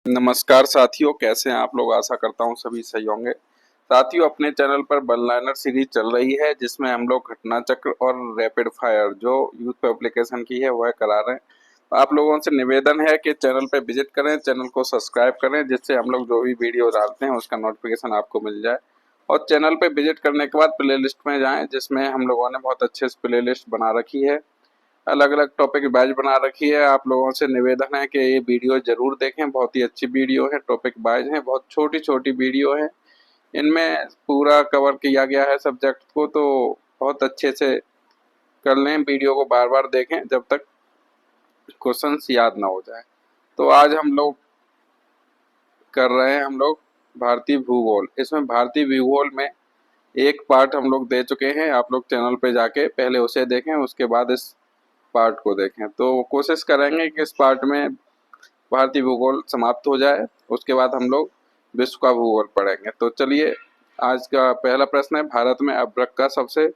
नमस्कार साथियों, कैसे हैं आप लोग। आशा करता हूँ सभी सही होंगे। साथियों, अपने चैनल पर वन लाइनर सीरीज चल रही है जिसमें हम लोग घटना चक्र और रैपिड फायर जो यूथ एप्लीकेशन की है वह करा रहे हैं। तो आप लोगों से निवेदन है कि चैनल पर विजिट करें, चैनल को सब्सक्राइब करें, जिससे हम लोग जो भी वीडियो डालते हैं उसका नोटिफिकेशन आपको मिल जाए। और चैनल पर विजिट करने के बाद प्ले लिस्ट में जाएँ, जिसमें हम लोगों ने बहुत अच्छे से प्ले लिस्ट बना रखी है। अलग अलग टॉपिक वाइज बना रखी है। आप लोगों से निवेदन है कि ये वीडियो जरूर देखें, बहुत ही अच्छी वीडियो है, टॉपिक वाइज है, बहुत छोटी छोटी वीडियो है। इनमें पूरा कवर किया गया है सब्जेक्ट को, तो बहुत अच्छे से कर लें। वीडियो को बार बार देखें जब तक क्वेश्चंस याद ना हो जाए। तो आज हम लोग कर रहे हैं भारतीय भूगोल। इसमें भारतीय भूगोल में एक पार्ट हम लोग दे चुके हैं। आप लोग चैनल पे जाके पहले उसे देखें, उसके बाद इस पार्ट को देखें। तो कोशिश करेंगे कि इस पार्ट में भारतीय भूगोल समाप्त हो जाए, उसके बाद हम लोग विश्व का भूगोल पढ़ेंगे। तो चलिए, आज का पहला प्रश्न है, भारत में अभ्रक का सबसे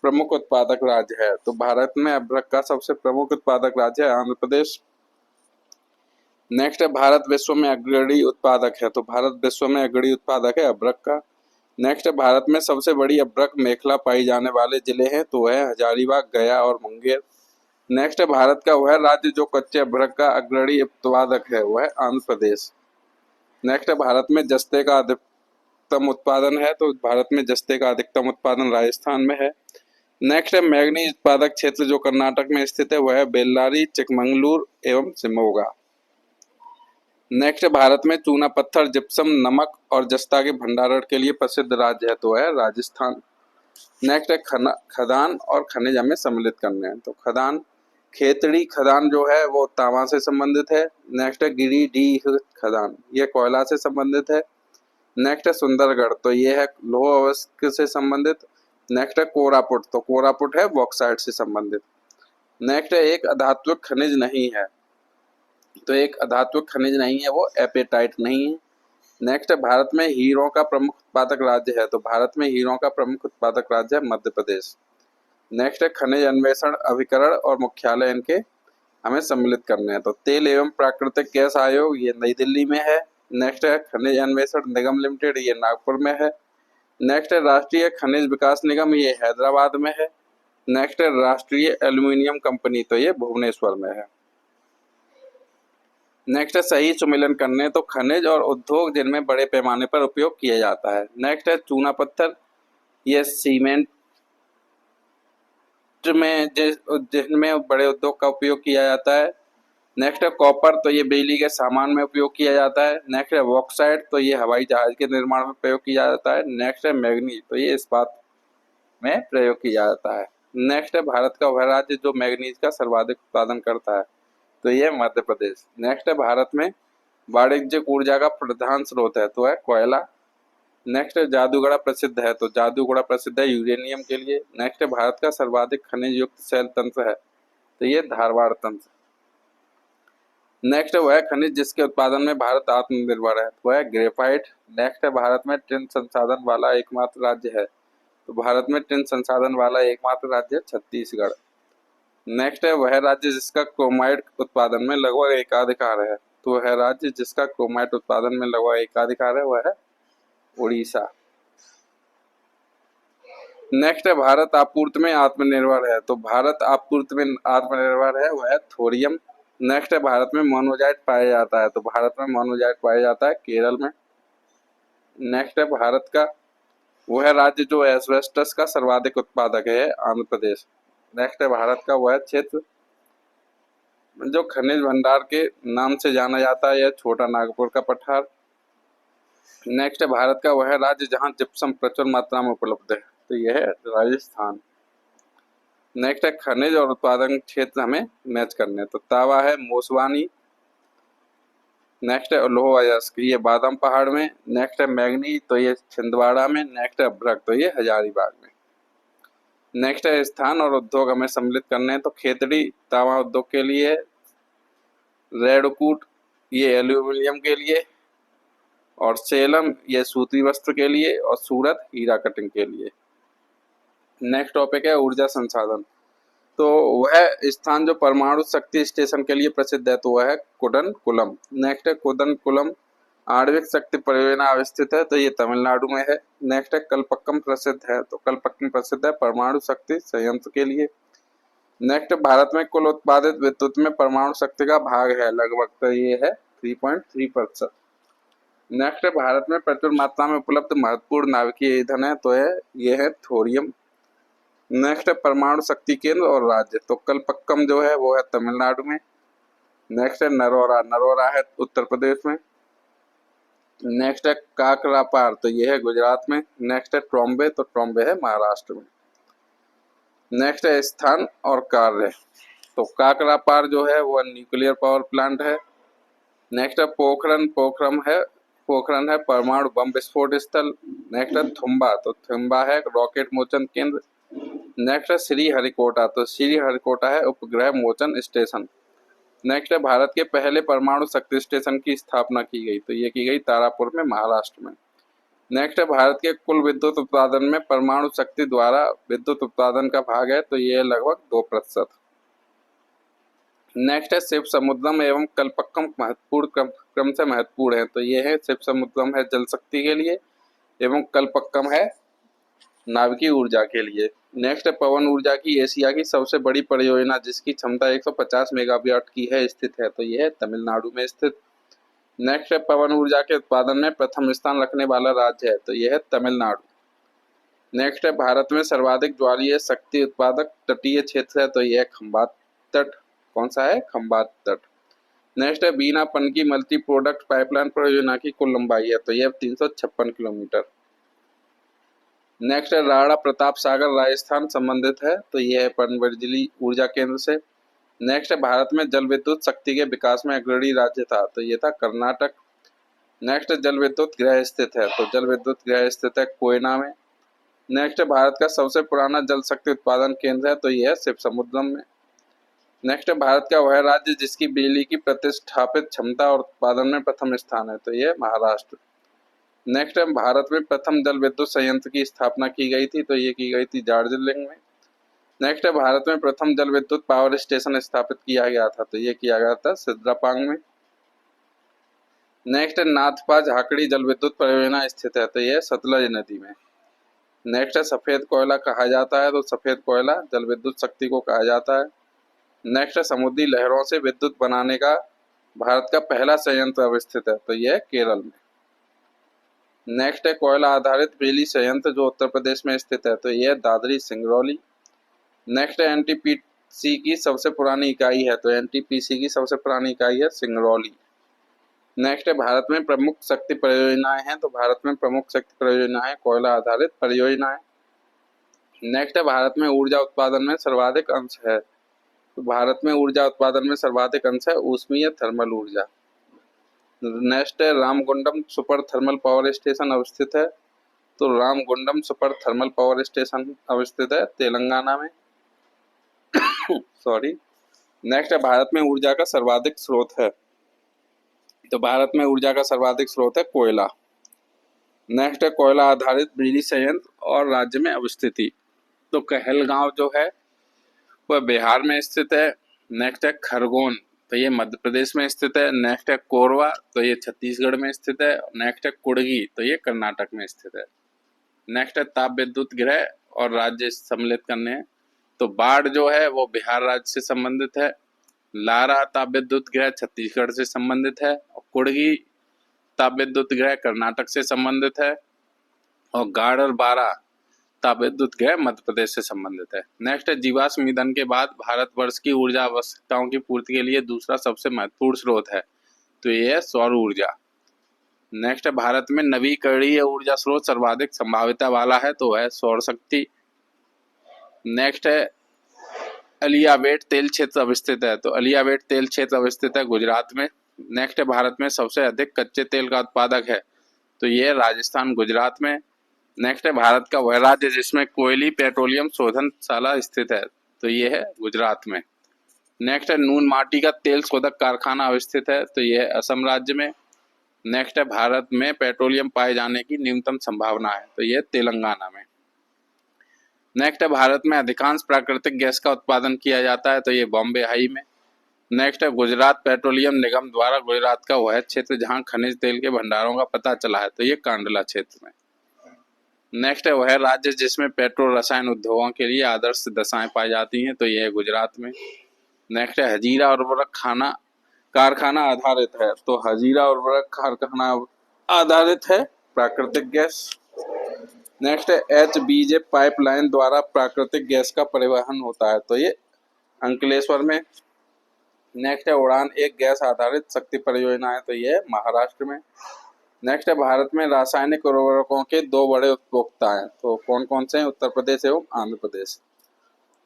प्रमुख उत्पादक राज्य है। तो भारत में अभ्रक का सबसे प्रमुख उत्पादक राज्य है आंध्र प्रदेश। नेक्स्ट है, भारत विश्व में अग्रणी उत्पादक है। तो भारत विश्व में अग्रणी उत्पादक है अभ्रक का। नेक्स्ट है, भारत में सबसे बड़ी अभ्रक मेखला पाई जाने वाले जिले हैं। तो वह हजारीबाग, गया और मुंगेर। नेक्स्ट है, भारत का वह राज्य जो कच्चे अभ्रक का अग्रणी उत्पादक है, वह आंध्र प्रदेश। नेक्स्ट है, भारत में जस्ते का अधिकतम उत्पादन है। तो भारत में जस्ते का अधिकतम उत्पादन राजस्थान में है। नेक्स्ट है, मैग्नीज उत्पादक क्षेत्र जो कर्नाटक में स्थित है, वह है बेल्लारी, चिकमंगलूर एवं शिमोगा। नेक्स्ट है, भारत में चूना पत्थर, जिप्सम, नमक और जस्ता के भंडारण के लिए प्रसिद्ध राज्य है। तो है राजस्थान। नेक्स्ट है, खदान और खनिज हमें सम्मिलित करने हैं। तो खदान, खेतड़ी खदान जो है वो तांबा से संबंधित है। नेक्स्ट है, गिरिडीह खदान, ये कोयला से संबंधित है। नेक्स्ट है, सुंदरगढ़, तो ये है लौह अयस्क से संबंधित। नेक्स्ट है, कोरापुट, तो कोरापुट है बॉक्साइट से संबंधित। नेक्स्ट है, एक अधात्विक खनिज नहीं है। तो एक अधात्विक खनिज नहीं है वो एपेटाइट नहीं है। नेक्स्ट है, भारत में हीरों का प्रमुख उत्पादक राज्य है। तो भारत में हीरों का प्रमुख उत्पादक राज्य है मध्य प्रदेश। नेक्स्ट है, खनिज अन्वेषण अभिकरण और मुख्यालय इनके हमें सम्मिलित करने हैं। तो तेल एवं प्राकृतिक गैस आयोग, ये नई दिल्ली में है। नेक्स्ट है, खनिज अन्वेषण निगम लिमिटेड, ये नागपुर में है। नेक्स्ट है, राष्ट्रीय खनिज विकास निगम, ये हैदराबाद में है। नेक्स्ट है, राष्ट्रीय एल्यूमिनियम कंपनी, तो ये भुवनेश्वर में है। नेक्स्ट है, सही सुमिलन करने, तो खनिज और उद्योग जिनमें बड़े पैमाने पर उपयोग किया जाता है। नेक्स्ट है, चूना पत्थर, ये सीमेंट में जिनमें बड़े उद्योग का उपयोग किया जाता है। नेक्स्ट है, कॉपर, तो ये बिजली के सामान में उपयोग किया जाता है। नेक्स्ट है, बॉक्साइट, तो ये हवाई जहाज के निर्माण में प्रयोग किया जाता है। नेक्स्ट है, मैग्नीज, तो ये इस्पात में प्रयोग किया जाता है। नेक्स्ट है, भारत का वह राज्य जो मैग्नीज का सर्वाधिक उत्पादन करता है। तो ये मध्य प्रदेश। नेक्स्ट है, भारत में वाणिज्यिक ऊर्जा का प्रधान स्रोत है। तो है कोयला। नेक्स्ट है, जादूगढ़ा प्रसिद्ध है। तो जादूगढ़ा प्रसिद्ध है यूरेनियम के लिए। नेक्स्ट है, भारत का सर्वाधिक खनिज युक्त शैल तंत्र है। तो ये धारवाड़ तंत्र। नेक्स्ट है, वह खनिज जिसके उत्पादन में भारत आत्मनिर्भर है। वह है ग्रेफाइट। नेक्स्ट है, भारत में टिन संसाधन वाला एकमात्र राज्य है। तो भारत में टिन संसाधन वाला एकमात्र राज्य है छत्तीसगढ़। नेक्स्ट है, वह राज्य जिसका क्रोमाइट उत्पादन में लगभग एकाधिकार है। तो वह राज्य जिसका क्रोमाइट उत्पादन में लगभग एकाधिकार है, वह है उड़ीसा। नेक्स्ट है, भारत आपूर्ति में आत्मनिर्भर है। तो भारत आपूर्ति में आत्मनिर्भर है, वह है थोरियम। नेक्स्ट है, भारत में मोनोजाइट पाया जाता है। तो भारत में मोनोजाइट पाया जाता है केरल में। नेक्स्ट है, भारत का वह राज्य जो एस्बेस्टस का सर्वाधिक उत्पादक है, आंध्र प्रदेश। नेक्स्ट है, भारत का वह क्षेत्र जो खनिज भंडार के नाम से जाना जाता है, यह छोटा नागपुर का पठार। नेक्स्ट है, भारत का वह राज्य जहां जिप्सम प्रचुर मात्रा में उपलब्ध है। तो यह है राजस्थान। नेक्स्ट है, खनिज और उत्पादन क्षेत्र हमें मैच करने। तो तावा है मोसवानी। नेक्स्ट है, लौह अयस्क, ये बादाम पहाड़ में। नेक्स्ट है, मैग्नीज, तो ये छिंदवाड़ा में। नेक्स्ट है, अभ्रक, तो ये हजारीबाग में। नेक्स्ट है, स्थान और उद्योग हमें सम्मिलित करने हैं। तो खेतड़ी तांबा उद्योग के लिए, रेडकूट ये एल्यूमिनियम के लिए, और सेलम ये सूती वस्त्र के लिए, और सूरत हीरा कटिंग के लिए। नेक्स्ट टॉपिक है ऊर्जा संसाधन। तो वह स्थान जो परमाणु शक्ति स्टेशन के लिए प्रसिद्ध है तो वह है कुडनकुलम। नेक्स्ट है कुदनकुलम आणविक शक्ति परियोजना अवस्थित है तो ये तमिलनाडु में है। नेक्स्ट है कलपक्कम प्रसिद्ध है तो कलपक्कम प्रसिद्ध है परमाणु शक्ति संयंत्र के लिए। नेक्स्ट भारत में कुल उत्पादित विद्युत में परमाणु शक्ति का भाग है लगभग तो ये है 3.3%। नेक्स्ट भारत में प्रचुर मात्रा में उपलब्ध महत्वपूर्ण नाभिकीय ईंधन है तो ये है थोरियम। नेक्स्ट है परमाणु शक्ति केंद्र और राज्य तो कलपक्कम जो है वो है तमिलनाडु में। नेक्स्ट है नरोरा, नरोरा है उत्तर प्रदेश में। नेक्स्ट है काकरापार तो ये है गुजरात में। नेक्स्ट है ट्रॉम्बे तो ट्रॉम्बे है महाराष्ट्र में। नेक्स्ट है स्थान और कार्य तो काकरापार जो है वो न्यूक्लियर पावर प्लांट है। नेक्स्ट है पोखरन, पोखरन है परमाणु बम विस्फोट स्थल। नेक्स्ट है थुम्बा तो थुम्बा है रॉकेट मोचन केंद्र। नेक्स्ट है श्रीहरिकोटा तो श्रीहरिकोटा है उपग्रह मोचन स्टेशन। नेक्स्ट है भारत के पहले परमाणु शक्ति स्टेशन की स्थापना की गई तो ये की गई तारापुर में महाराष्ट्र में। नेक्स्ट है भारत के कुल विद्युत उत्पादन में परमाणु शक्ति द्वारा विद्युत उत्पादन का भाग है तो ये लगभग 2%। नेक्स्ट है शिव समुद्रम एवं कलपक्कम महत्वपूर्ण क्रम से महत्वपूर्ण है तो ये है शिव समुद्रम है जल शक्ति के लिए एवं कलपक्कम है नाभिकीय ऊर्जा के लिए। नेक्स्ट है पवन ऊर्जा की एशिया की सबसे बड़ी परियोजना जिसकी क्षमता 150 मेगावाट की है स्थित है तो यह है तमिलनाडु में स्थित। नेक्स्ट है पवन ऊर्जा के उत्पादन में प्रथम स्थान रखने वाला राज्य है तो यह है तमिलनाडु। नेक्स्ट है भारत में सर्वाधिक ज्वालीय शक्ति उत्पादक तटीय क्षेत्र है तो यह है खंबात तट। कौन सा है? खंबात तट। नेक्स्ट है बीना पनकी मल्टी प्रोडक्ट पाइपलाइन परियोजना की कुल लंबाई है तो यह 356 किलोमीटर। नेक्स्ट है राणा प्रताप सागर राजस्थान संबंधित है तो यह है पनबिजली ऊर्जा केंद्र से। नेक्स्ट है भारत में जल विद्युत शक्ति के विकास में अग्रणी राज्य था तो ये था कर्नाटक। नेक्स्ट है जल विद्युत गृह स्थित है तो जल विद्युत गृह स्थित है कोयना में। नेक्स्ट है भारत का सबसे पुराना जल शक्ति उत्पादन केंद्र है तो यह है शिव समुद्रम में। नेक्स्ट है भारत का वह राज्य जिसकी बिजली की प्रतिष्ठापित क्षमता और उत्पादन में प्रथम स्थान है तो यह महाराष्ट्र। नेक्स्ट है भारत में प्रथम जल विद्युत संयंत्र की स्थापना की गई थी तो ये की गई थी दार्जिलिंग में। नेक्स्ट है भारत में प्रथम जल विद्युत पावर स्टेशन स्थापित किया गया था तो ये किया गया था सिद्रापांग में। नेक्स्ट है नाथपा झाकड़ी जल विद्युत परियोजना स्थित है तो यह सतलज नदी में। नेक्स्ट है सफेद कोयला कहा जाता है तो सफेद कोयला जल विद्युत शक्ति को कहा जाता है। नेक्स्ट है समुद्री लहरों से विद्युत बनाने का भारत का पहला संयंत्र अवस्थित है तो यह केरल में। नेक्स्ट है कोयला आधारित बिजली संयंत्र जो उत्तर प्रदेश में स्थित है तो यह दादरी सिंगरौली। नेक्स्ट है एनटीपीसी की सबसे पुरानी इकाई है तो एनटीपीसी की सबसे पुरानी इकाई है सिंगरौली। नेक्स्ट है भारत में प्रमुख शक्ति परियोजनाएं हैं तो भारत में प्रमुख शक्ति परियोजनाएं कोयला आधारित परियोजनाएं। नेक्स्ट है भारत में ऊर्जा उत्पादन में सर्वाधिक अंश है तो भारत में ऊर्जा उत्पादन में सर्वाधिक अंश है ऊष्मीय थर्मल ऊर्जा। नेक्स्ट है Ramagundam super thermal power station अवस्थित है तो Ramagundam super thermal power station अवस्थित है तेलंगाना में। सॉरी। नेक्स्ट है भारत में ऊर्जा का सर्वाधिक स्रोत है तो भारत में ऊर्जा का सर्वाधिक स्रोत है कोयला। नेक्स्ट है कोयला आधारित बिजली संयंत्र और राज्य में अवस्थिति तो कहलगांव जो है वह बिहार में स्थित है। नेक्स्ट है खरगोन तो ये मध्य प्रदेश में स्थित है। नेक्स्ट है कोरबा तो ये छत्तीसगढ़ में स्थित है। नेक्स्ट है कुड़गी तो ये कर्नाटक में स्थित है। नेक्स्ट है ताप विद्युत गृह और राज्य सम्मिलित करने हैं तो बाढ़ जो है वो बिहार राज्य से संबंधित है। लारा ताप विद्युत गृह छत्तीसगढ़ से संबंधित है और कुड़गी ताप विद्युत गृह कर्नाटक से संबंधित है और गाड़ और बारा ताप विद्युत गृह मध्य प्रदेश से संबंधित है। नेक्स्ट है जीवाश्म ईंधन के बाद भारतवर्ष की ऊर्जा आवश्यकताओं की पूर्ति के लिए दूसरा सबसे महत्वपूर्ण स्रोत है तो यह है सौर ऊर्जा। नेक्स्ट है भारत में नवीकरणीय ऊर्जा स्रोत सर्वाधिक संभाव्यता वाला है तो वह सौर शक्ति। नेक्स्ट है अलियावेट तेल क्षेत्र अवस्थित है तो अलियावेट तेल क्षेत्र अवस्थित है गुजरात में। नेक्स्ट है भारत में सबसे अधिक कच्चे तेल का उत्पादक है तो यह राजस्थान गुजरात में। नेक्स्ट है भारत का वह राज्य जिसमें कोयली पेट्रोलियम शोधनशाला स्थित है तो यह है गुजरात में। नेक्स्ट है नून माटी का तेल शोधक कारखाना अवस्थित है तो यह है असम राज्य में। नेक्स्ट है भारत में पेट्रोलियम पाए जाने की न्यूनतम संभावना है तो यह तेलंगाना में। नेक्स्ट है भारत में अधिकांश प्राकृतिक गैस का उत्पादन किया जाता है, तो ये बॉम्बे हाई में। नेक्स्ट है गुजरात पेट्रोलियम निगम द्वारा गुजरात का वह क्षेत्र जहां खनिज तेल के भंडारों का पता चला है, तो ये कांडला क्षेत्र में। नेक्स्ट है वह राज्य जिसमें पेट्रो रसायन उद्योगों के लिए आदर्श दशाएं पाई जाती हैं, तो ये है गुजरात में। नेक्स्ट है हजीरा उर्वरक कारखाना आधारित है, तो हजीरा उर्वरक कारखाना आधारित है प्राकृतिक गैस। नेक्स्ट है HBJ पाइपलाइन द्वारा प्राकृतिक गैस का परिवहन होता है, तो ये अंकलेश्वर में। नेक्स्ट है उड़ान एक गैस आधारित शक्ति परियोजना है, तो ये महाराष्ट्र में। नेक्स्ट है भारत में रासायनिक उर्वरकों के दो बड़े उपभोक्ता हैं, तो कौन कौन से हैं? उत्तर प्रदेश एवं आंध्र प्रदेश।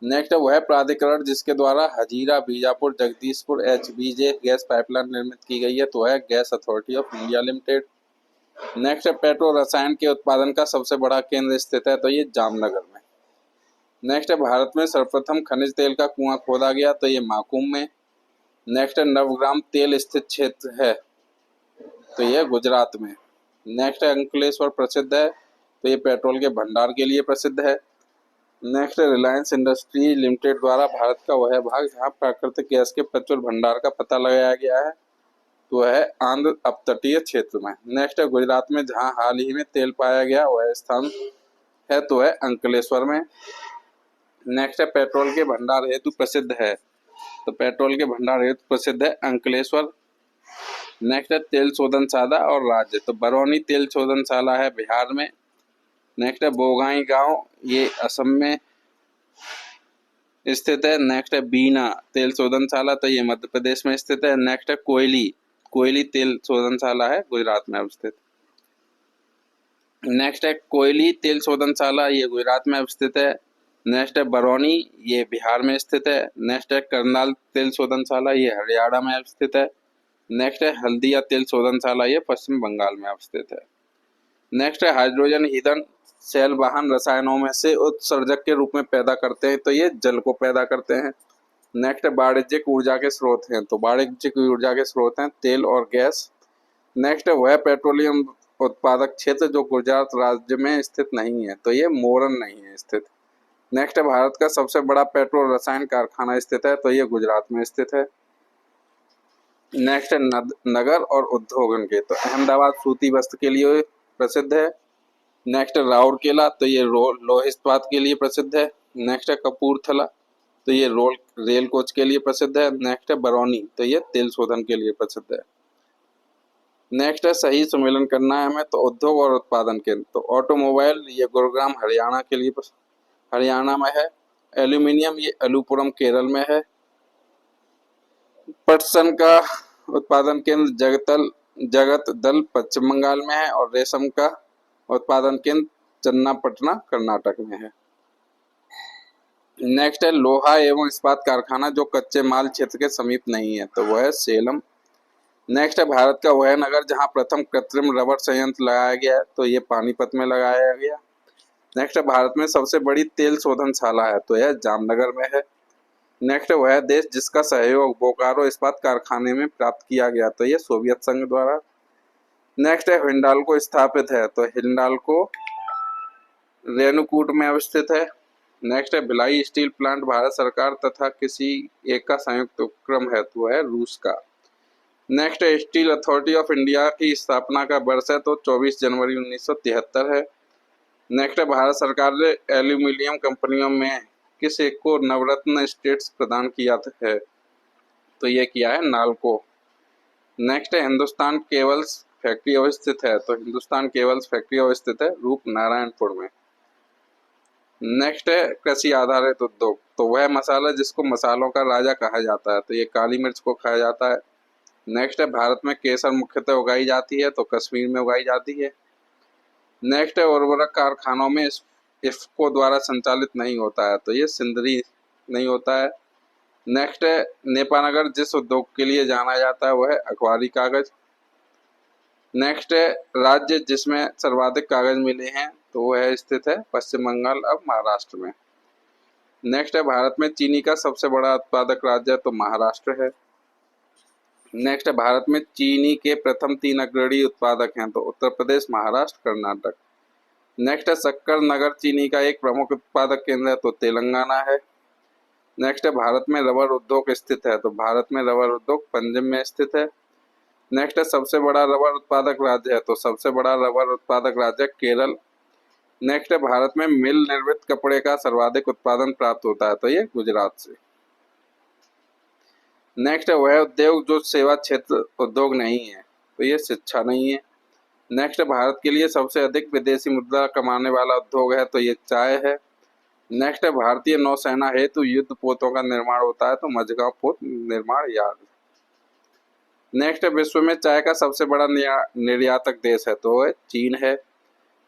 नेक्स्ट है वह प्राधिकरण जिसके द्वारा Hazira Bijapur Jagdishpur HBJ gas pipeline निर्मित की गई है, तो है gas authority of India limited. Next है पेट्रो रसायन के उत्पादन का सबसे बड़ा केंद्र स्थित है, तो ये जामनगर में। नेक्स्ट है भारत में सर्वप्रथम खनिज तेल का कुआं खोदा गया, तो ये माकूम में। नेक्स्ट है नवग्राम तेल स्थित क्षेत्र है, तो ये गुजरात में। नेक्स्ट है अंकलेश्वर प्रसिद्ध है, तो ये पेट्रोल के भंडार के लिए प्रसिद्ध है। नेक्स्ट है रिलायंस इंडस्ट्री लिमिटेड द्वारा भारत का वह भाग जहां प्राकृतिक गैस के प्रचुर भंडार का पता लगाया गया है, तो है आंध्र अपतटीय क्षेत्र में। नेक्स्ट है गुजरात में जहां हाल ही में तेल पाया गया वह स्थान है, तो है अंकलेश्वर में। नेक्स्ट है पेट्रोल के भंडार हेतु प्रसिद्ध है, तो पेट्रोल के भंडार हेतु प्रसिद्ध है अंकलेश्वर। नेक्स्ट है तेल शोधनशाला और राज्य, तो बरौनी तेल शोधनशाला है बिहार में। नेक्स्ट है बोगाई गांव, ये असम में स्थित है। नेक्स्ट है बीना तेल शोधनशाला, तो ये मध्य प्रदेश में स्थित है। नेक्स्ट है कोयली तेल शोधनशाला है गुजरात में अवस्थित। नेक्स्ट है कोयली तेल शोधनशाला, ये गुजरात में अवस्थित है। नेक्स्ट है बरौनी, ये बिहार में स्थित है। नेक्स्ट है करनाल तेल शोधनशाला, ये हरियाणा में अवस्थित है। नेक्स्ट है हल्दिया तेल शोधनशाला, ये पश्चिम बंगाल में अवस्थित है। नेक्स्ट है हाइड्रोजन ईंधन सेल वाहन रसायनों में से उत्सर्जक के रूप में पैदा करते हैं, तो ये जल को पैदा करते हैं। नेक्स्ट है वाणिज्यिक ऊर्जा के स्रोत हैं, तो वाणिज्यिक ऊर्जा के स्रोत हैं तेल और गैस। नेक्स्ट है वह पेट्रोलियम उत्पादक क्षेत्र जो गुजरात राज्य में स्थित नहीं है, तो ये मोरन नहीं है स्थित। नेक्स्ट है भारत का सबसे बड़ा पेट्रोल रसायन कारखाना स्थित है, तो ये गुजरात में स्थित है। नेक्स्ट है नगर और उद्योगन के, तो अहमदाबाद सूती वस्त्र के लिए प्रसिद्ध है। नेक्स्ट है राउरकेला, तो ये लोह इस्पात के लिए प्रसिद्ध है। नेक्स्ट है कपूरथला, तो ये रेल कोच के लिए प्रसिद्ध है। नेक्स्ट है बरौनी, तो ये तेल शोधन के लिए प्रसिद्ध है। नेक्स्ट है सही सम्मेलन करना है हमें, तो उद्योग और उत्पादन केंद्र, तो ऑटोमोबाइल ये गुरुग्राम हरियाणा के लिए हरियाणा में है। एल्यूमिनियम ये अलूपुरम केरल में है। पटसन का उत्पादन केंद्र जगत दल पश्चिम बंगाल में है और रेशम का उत्पादन केंद्र चन्नापटना कर्नाटक में है। नेक्स्ट है लोहा एवं इस्पात कारखाना जो कच्चे माल क्षेत्र के समीप नहीं है, तो वह है सेलम। नेक्स्ट है भारत का वह नगर जहां प्रथम कृत्रिम रबर संयंत्र लगाया गया है, तो ये पानीपत में लगाया गया। नेक्स्ट है भारत में सबसे बड़ी तेल शोधनशाला है, तो यह जामनगर में है। नेक्स्ट है वह देश जिसका सहयोग बोकारो इस्पात कारखाने में प्राप्त किया गया, तो ये सोवियत संघ द्वारा। नेक्स्ट है हिंडाल्को स्थापित है, तो हिंडाल्को रेणुकूट में अवस्थित है। नेक्स्ट है भिलाई स्टील प्लांट भारत सरकार तथा किसी एक का संयुक्त उपक्रम है, तो है रूस का। नेक्स्ट है स्टील अथॉरिटी ऑफ इंडिया की स्थापना का वर्ष है, तो 24 जनवरी 1973 है। नेक्स्ट है भारत सरकार ने एल्यूमिनियम कंपनियों में किस एक को नवरत्न स्टेट्स प्रदान किया है, तो ये किया है नाल्को। नेक्स्ट है हिंदुस्तान केबल्स फैक्ट्री अवस्थित है, तो हिंदुस्तान केबल्स फैक्ट्री अवस्थित है रूपनारायणपुर में। नेक्स्ट है कृषि आधारित उद्योग, तो वह मसाला जिसको मसालों का राजा कहा जाता है, तो ये काली मिर्च को खाया जाता है। नेक्स्ट है भारत में केसर मुख्यतः उगाई जाती है, तो कश्मीर में उगाई जाती है। नेक्स्ट है उर्वरक कारखानों में इफ्को द्वारा संचालित नहीं होता है, तो ये सिंदरी नहीं होता है। नेक्स्ट है नेपानगर जिस उद्योग के लिए जाना जाता है वह है अखबारी कागज। नेक्स्ट है राज्य जिसमें सर्वाधिक कागज मिले हैं, तो वह स्थित है पश्चिम बंगाल अब महाराष्ट्र में। नेक्स्ट है भारत में चीनी का सबसे बड़ा उत्पादक राज्य, तो महाराष्ट्र है। नेक्स्ट है भारत में चीनी के प्रथम 3 अग्रणी उत्पादक हैं, तो उत्तर प्रदेश, महाराष्ट्र, कर्नाटक। नेक्स्ट है शक्कर नगर चीनी का एक प्रमुख उत्पादक केंद्र है, तो तेलंगाना है। नेक्स्ट है भारत में रबर उद्योग स्थित है, तो भारत में रबर उद्योग पंजाब में स्थित है। नेक्स्ट है सबसे बड़ा रबर उत्पादक राज्य है, तो सबसे बड़ा रबर उत्पादक राज्य केरल। नेक्स्ट है भारत में मिल निर्मित कपड़े का सर्वाधिक उत्पादन प्राप्त होता है, तो ये गुजरात से। नेक्स्ट है वह उद्योग जो सेवा क्षेत्र उद्योग नहीं है, तो ये शिक्षा नहीं है। नेक्स्ट भारत के लिए सबसे अधिक विदेशी मुद्रा कमाने वाला उद्योग है, तो ये चाय है। नेक्स्ट है भारतीय नौसेना हेतु युद्ध पोतों का निर्माण होता है, तो मझगांव पोत निर्माण यार्ड। नेक्स्ट है विश्व में चाय का सबसे बड़ा निर्यातक देश है, तो वह चीन है।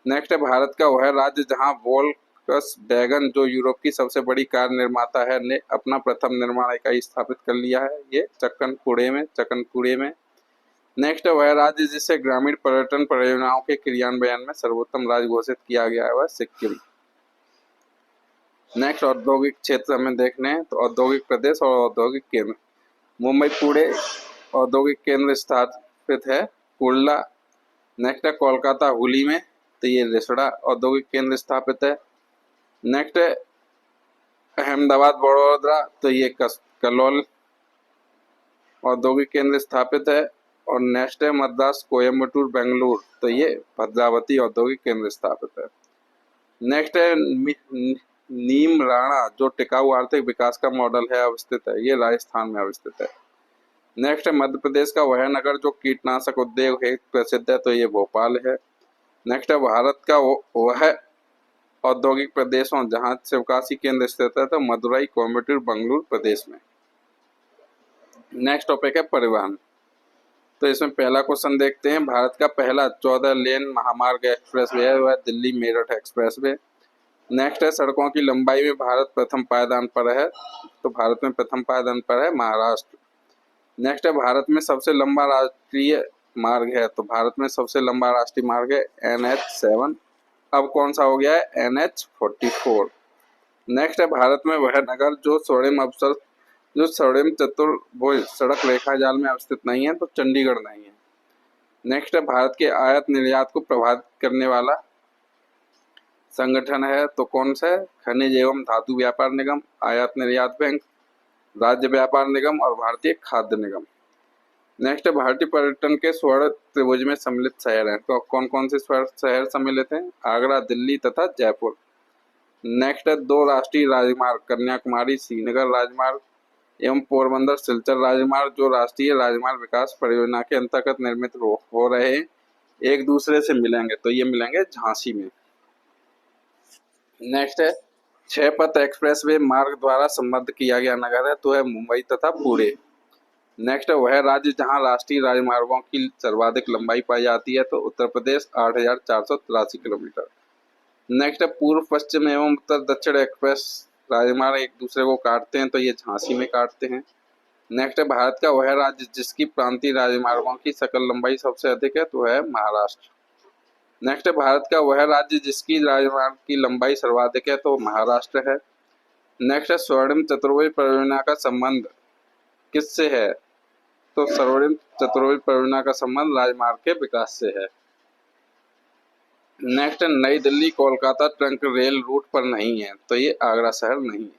नेक्स्ट है भारत का वह राज्य जहां वोल्क्सवैगन जो यूरोप की सबसे बड़ी कार निर्माता है ने अपना प्रथम निर्माण इकाई स्थापित कर लिया है, ये चक्कनपुड़े में। नेक्स्ट है वह राज्य जिसे ग्रामीण पर्यटन परियोजनाओं के क्रियान्वयन में सर्वोत्तम राज्य घोषित किया गया है, वह सिक्किम। नेक्स्ट औद्योगिक क्षेत्र हमें देखने हैं, तो औद्योगिक प्रदेश और औद्योगिक केंद्र। मुंबई पुणे औद्योगिक केंद्र स्थापित है कुर्ला। नेक्स्ट है कोलकाता हुली में, तो ये रिसड़ा औद्योगिक केंद्र स्थापित है। नेक्स्ट है अहमदाबाद वडोदरा, तो ये कलोल औद्योगिक केंद्र स्थापित है। और नेक्स्ट है मद्रास कोयम्बटूर बेंगलुरु, तो ये भद्रावती औद्योगिक केंद्र स्थापित है। नेक्स्ट है नीम राणा जो टिकाऊ आर्थिक विकास का मॉडल है अवस्थित है, ये राजस्थान में अवस्थित है। नेक्स्ट है मध्य प्रदेश का वह नगर जो कीटनाशक उद्योग है प्रसिद्ध है, तो ये भोपाल है। नेक्स्ट है भारत का वह औद्योगिक प्रदेशों जहां शिवकाशी केंद्र स्थित है, तो मदुरई कोयम्बटूर बेंगलुरु प्रदेश में। नेक्स्ट टॉपिक है परिवहन, तो इसमें पहला क्वेश्चन देखते हैं। भारत का पहला 14 लेन महामार्ग एक्सप्रेसवे है वह दिल्ली मेरठ एक्सप्रेसवे। नेक्स्ट है सड़कों की लंबाई में भारत प्रथम पायदान पर है, तो भारत में प्रथम पायदान पर है महाराष्ट्र। नेक्स्ट है भारत में सबसे लंबा राष्ट्रीय मार्ग है, तो भारत में सबसे लंबा राष्ट्रीय मार्ग है NH7, अब कौन सा हो गया है NH44। नेक्स्ट है भारत में वह नगर जो स्वर्णिम चतुर्भुज सड़क रेखा जाल में अवस्थित नहीं है, तो चंडीगढ़ नहीं है। नेक्स्ट है भारत के आयात निर्यात को प्रभावित करने वाला संगठन है, तो कौन सा है खनिज एवं धातु व्यापार निगम, आयात निर्यात बैंक, राज्य व्यापार निगम और भारतीय खाद्य निगम। नेक्स्ट है भारतीय पर्यटन के स्वर्ण त्रिभुज में सम्मिलित शहर हैं, तो कौन कौन से शहर सम्मिलित हैं आगरा, दिल्ली तथा जयपुर। नेक्स्ट है 2 राष्ट्रीय राजमार्ग कन्याकुमारी श्रीनगर राजमार्ग एवं पोरबंदर सिलचर राजमार्ग जो राष्ट्रीय राजमार्ग विकास परियोजना के अंतर्गत निर्मित हो रहे हैं, एक दूसरे से मिलेंगे, तो ये मिलेंगे झांसी में। नेक्स्ट है 6 पथ एक्सप्रेसवे मार्ग द्वारा संबद्ध किया गया नगर है, तो है मुंबई तथा पुणे। नेक्स्ट है वह राज्य जहां राष्ट्रीय राजमार्गों की सर्वाधिक लंबाई पाई जाती है, तो उत्तर प्रदेश 8,483 किलोमीटर। नेक्स्ट है पूर्व पश्चिम एवं उत्तर दक्षिण एक्सप्रेस राजमार्ग एक दूसरे को काटते हैं, तो ये झांसी में काटते हैं। नेक्स्ट है भारत का वह राज्य जिसकी प्रांतीय राजमार्गों की सकल लंबाई सबसे अधिक है, तो है महाराष्ट्र। नेक्स्ट है भारत का वह राज्य जिसकी राजमार्ग की लंबाई सर्वाधिक है, तो महाराष्ट्र है। नेक्स्ट है स्वर्णिम चतुर्भुज परियोजना का संबंध किससे है, तो स्वर्णिम चतुर्भुज परियोजना का संबंध राजमार्ग के विकास से है। नेक्स्ट है नई Delhi Kolkata trunk rail route पर नहीं है, तो ये आगरा शहर नहीं है।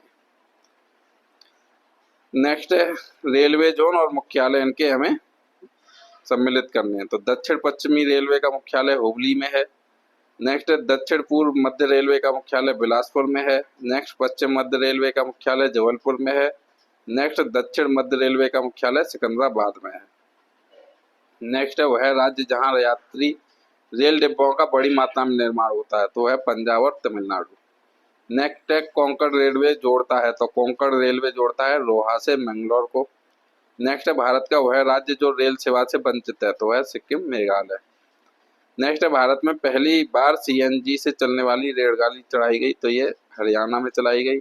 नेक्स्ट है रेलवे जोन और मुख्यालय इनके हमें सम्मिलित करने हैं, तो दक्षिण पश्चिमी रेलवे का मुख्यालय हुबली में है। नेक्स्ट है दक्षिण पूर्व मध्य रेलवे का मुख्यालय बिलासपुर में है। नेक्स्ट पश्चिम मध्य रेलवे का मुख्यालय जबलपुर में है। नेक्स्ट दक्षिण मध्य रेलवे का मुख्यालय सिकंदराबाद में है। नेक्स्ट है वह राज्य जहां यात्री रेल डिब्बों का बड़ी मात्रा में निर्माण होता है, तो है पंजाब और तमिलनाडु। नेक्स्ट है कोंकण रेलवे जोड़ता है, तो कोंकण रेलवे जोड़ता है रोहा से मंगलोर को। नेक्स्ट है भारत का वह राज्य जो रेल सेवा से वंचित है, तो है सिक्किम मेघालय। नेक्स्ट है भारत में पहली बार CNG से चलने वाली रेलगाड़ी चलाई गई, तो ये हरियाणा में चलाई गई।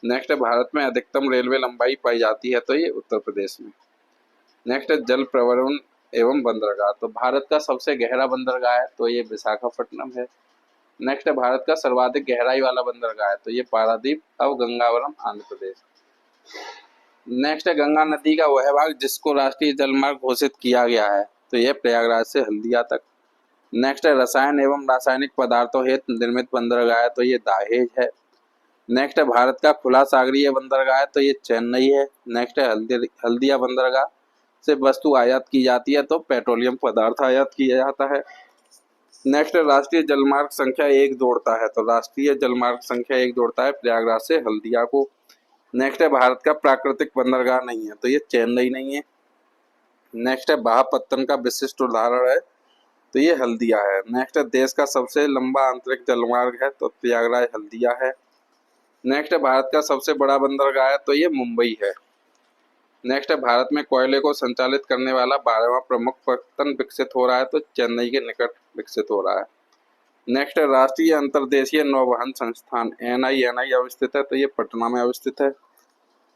नेक्स्ट है भारत में अधिकतम रेलवे लंबाई पाई जाती है, तो ये उत्तर प्रदेश में। नेक्स्ट है जल परिवहन एवं बंदरगाह, तो भारत का सबसे गहरा बंदरगाह है, तो ये विशाखापट्टनम है। नेक्स्ट है भारत का सर्वाधिक गहराई वाला बंदरगाह है, तो ये पारादीप अब गंगावरम आंध्र प्रदेश। नेक्स्ट है गंगा नदी का वह भाग जिसको राष्ट्रीय जलमार्ग घोषित किया गया है, तो यह प्रयागराज से हल्दिया तक। नेक्स्ट है रसायन एवं रासायनिक पदार्थों हेतु निर्मित बंदरगाह है, तो ये दाहेज है। नेक्स्ट है भारत का खुला सागरीय बंदरगाह है, तो ये चेन्नई है। नेक्स्ट है हल्दिया बंदरगाह से वस्तु आयात की जाती है, तो पेट्रोलियम पदार्थ आयात किया जाता है। नेक्स्ट राष्ट्रीय जलमार्ग संख्या 1 जोड़ता है, तो राष्ट्रीय जलमार्ग संख्या 1 जोड़ता है प्रयागराज से हल्दिया को। नेक्स्ट है भारत का प्राकृतिक बंदरगाह नहीं है, तो ये चेन्नई नहीं है। नेक्स्ट है महापत्तन का विशिष्ट उदाहरण है, तो ये हल्दिया है। नेक्स्ट है देश का सबसे लंबा आंतरिक जलमार्ग है, तो प्रयागराज हल्दिया है। नेक्स्ट है भारत का सबसे बड़ा बंदरगाह है, तो ये मुंबई है। नेक्स्ट है भारत में कोयले को संचालित करने वाला 12वां प्रमुख पत्तन विकसित हो रहा है, तो चेन्नई के निकट विकसित हो रहा है। नेक्स्ट है राष्ट्रीय अंतर्देशीय नौवहन संस्थान NINI अवस्थित है, तो ये पटना में अवस्थित है।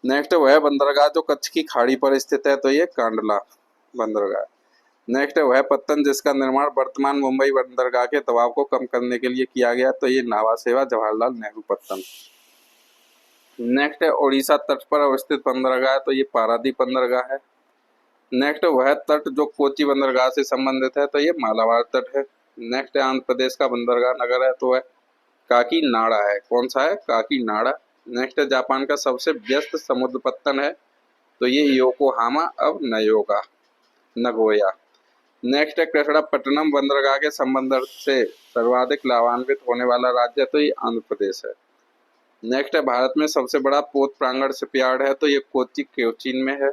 नेक्स्ट वह बंदरगाह जो कच्छ की खाड़ी पर स्थित है, तो ये कांडला बंदरगाह। नेक्स्ट है वह पत्तन जिसका निर्माण वर्तमान मुंबई बंदरगाह के दबाव को कम करने के लिए किया गया, तो ये नावा सेवा जवाहरलाल नेहरू पत्तन। नेक्स्ट है उड़ीसा तट पर अवस्थित बंदरगाह, तो ये पारादीप बंदरगाह है। नेक्स्ट वह तट जो कोची बंदरगाह से संबंधित है, तो ये मालाबार तट है। नेक्स्ट है आंध्र प्रदेश का बंदरगाह नगर है, तो वह काकीनाडा है। कौन सा है? काकीनाडा। नेक्स्ट है जापान का सबसे व्यस्त समुद्र पत्तन है, तो ये योकोहामा अब नगोया। नेक्स्ट है कृष्णापट्टनम बंदरगाह के संबंध से सर्वाधिक लाभान्वित होने वाला राज्य है, तो ये आंध्र प्रदेश है। नेक्स्ट है भारत में सबसे बड़ा पोत प्रांगण शिपयार्ड है, तो ये कोचीन में है।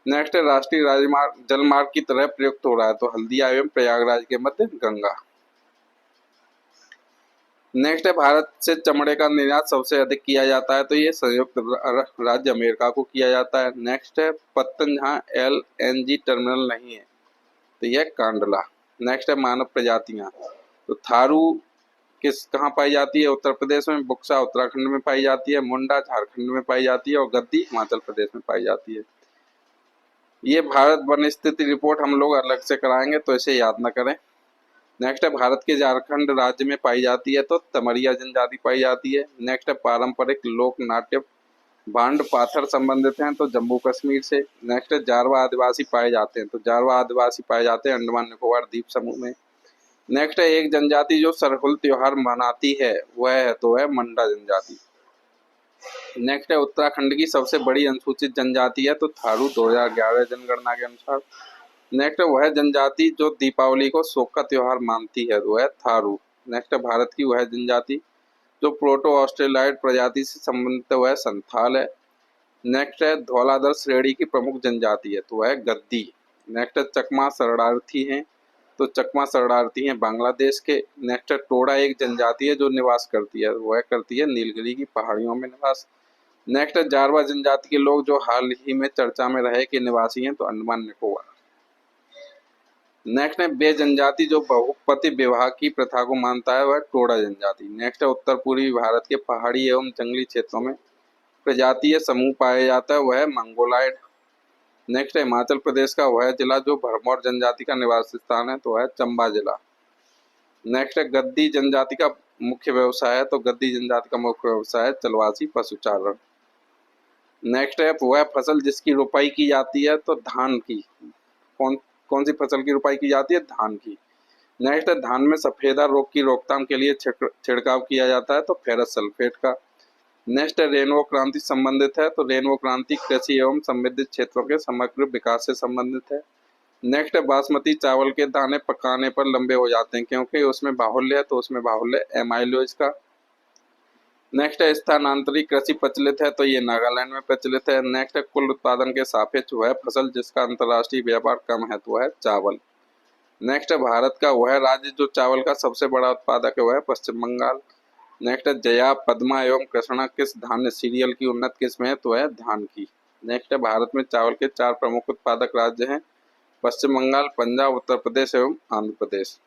नेक्स्ट है राष्ट्रीय राजमार्ग जलमार्ग की तरह प्रयुक्त हो रहा है, तो हल्दिया एवं प्रयागराज के मध्य गंगा। नेक्स्ट है भारत से चमड़े का निर्यात सबसे अधिक किया जाता है, तो ये संयुक्त राज्य अमेरिका को किया जाता है। नेक्स्ट है पत्तन जहाँ LNG टर्मिनल नहीं है, तो यह कांडला। नेक्स्ट है मानव प्रजातियां, तो थारू कहाँ पाई जाती है? उत्तर प्रदेश में। बुक्सा उत्तराखंड में पाई जाती है। मुंडा झारखंड में पाई जाती है और गद्दी हिमाचल प्रदेश में पाई जाती है। ये भारत वन स्थिति रिपोर्ट हम लोग अलग से कराएंगे, तो इसे याद न करें। नेक्स्ट है भारत के झारखंड राज्य में पाई जाती है, तो तमरिया जनजाति पाई जाती है। नेक्स्ट है पारंपरिक लोक नाट्य भांड पाथर संबंधित हैं, तो जम्मू कश्मीर से। नेक्स्ट है जारवा आदिवासी पाए जाते हैं, तो जारवा आदिवासी पाए जाते हैं अंडमान निकोबार द्वीप समूह में। नेक्स्ट है एक जनजाति जो सरहुल त्योहार मनाती है, वह है तो है मंडा जनजाति। नेक्स्ट है उत्तराखंड की सबसे बड़ी अनुसूचित जनजाति है, तो थारू 2011 जनगणना के अनुसार। नेक्स्ट है वह जनजाति जो दीपावली को शोक का त्योहार मानती है, वह है थारू। नेक्स्ट है भारत की वह जनजाति जो प्रोटो ऑस्ट्रेलाइड प्रजाति से संबंधित है, वह संथाल है। नेक्स्ट है धौलाधर श्रेणी की प्रमुख जनजाति है, तो वह है गद्दी। नेक्स्ट है चकमा शरणार्थी हैं, तो चकमा शरणार्थी हैं बांग्लादेश के। नेक्स्ट है टोडा एक जनजाति है जो निवास करती है, वह करती है नीलगिरी की पहाड़ियों में निवास। नेक्स्ट है जारवा जनजाति के लोग जो हाल ही में चर्चा में रहे के निवासी हैं, तो अंडमान निकोबार। नेक्स्ट है बे जनजाति जो बहुपति विवाह की प्रथा को मानता है, वह टोडा जनजाति। नेक्स्ट है उत्तर पूर्वी भारत के पहाड़ी एवं जंगली क्षेत्रों में प्रजातीय समूह पाया जाता है, वह है मंगोलाइड। नेक्स्ट है हिमाचल प्रदेश का वह जिला जो भरमौर जनजाति का निवास स्थान है, तो वह है चंबा जिला। नेक्स्ट है गद्दी जनजाति का मुख्य व्यवसाय है, तो गद्दी जनजाति का मुख्य व्यवसाय है चलवासी पशुचारण। नेक्स्ट है वह फसल जिसकी रोपाई की जाती है, तो धान की। कौन कौन सी फसल की रोपाई की जाती है? धान की। नेक्स्ट है धान में सफेदा रोग की रोकथाम के लिए छिड़काव किया जाता है, तो फेरस सल्फेट का। नेक्स्ट है रेनबो क्रांति संबंधित है, तो रेनबो क्रांति कृषि एवं संबंधित क्षेत्रों के समग्र विकास से संबंधित है। नेक्स्ट है बासमती चावल के दाने पकाने पर लंबे हो जाते हैं क्योंकि उसमें बाहुल्य है, तो उसमें बाहुल्य एमाइलोज का। नेक्स्ट है स्थानांतरी कृषि प्रचलित है, तो ये नागालैंड में प्रचलित है। नेक्स्ट है कुल उत्पादन के सापेक्ष वह फसल जिसका अंतर्राष्ट्रीय व्यापार कम है, तो वह है चावल। नेक्स्ट है भारत का वह राज्य जो चावल का सबसे बड़ा उत्पादक है, वह है पश्चिम बंगाल। नेक्स्ट है जया पद्मा एवं कृष्णा किस धान्य सीरियल की उन्नत किस्म है, तो है धान की। नेक्स्ट है भारत में चावल के 4 प्रमुख उत्पादक राज्य हैं, पश्चिम बंगाल, पंजाब, उत्तर प्रदेश एवं आंध्र प्रदेश।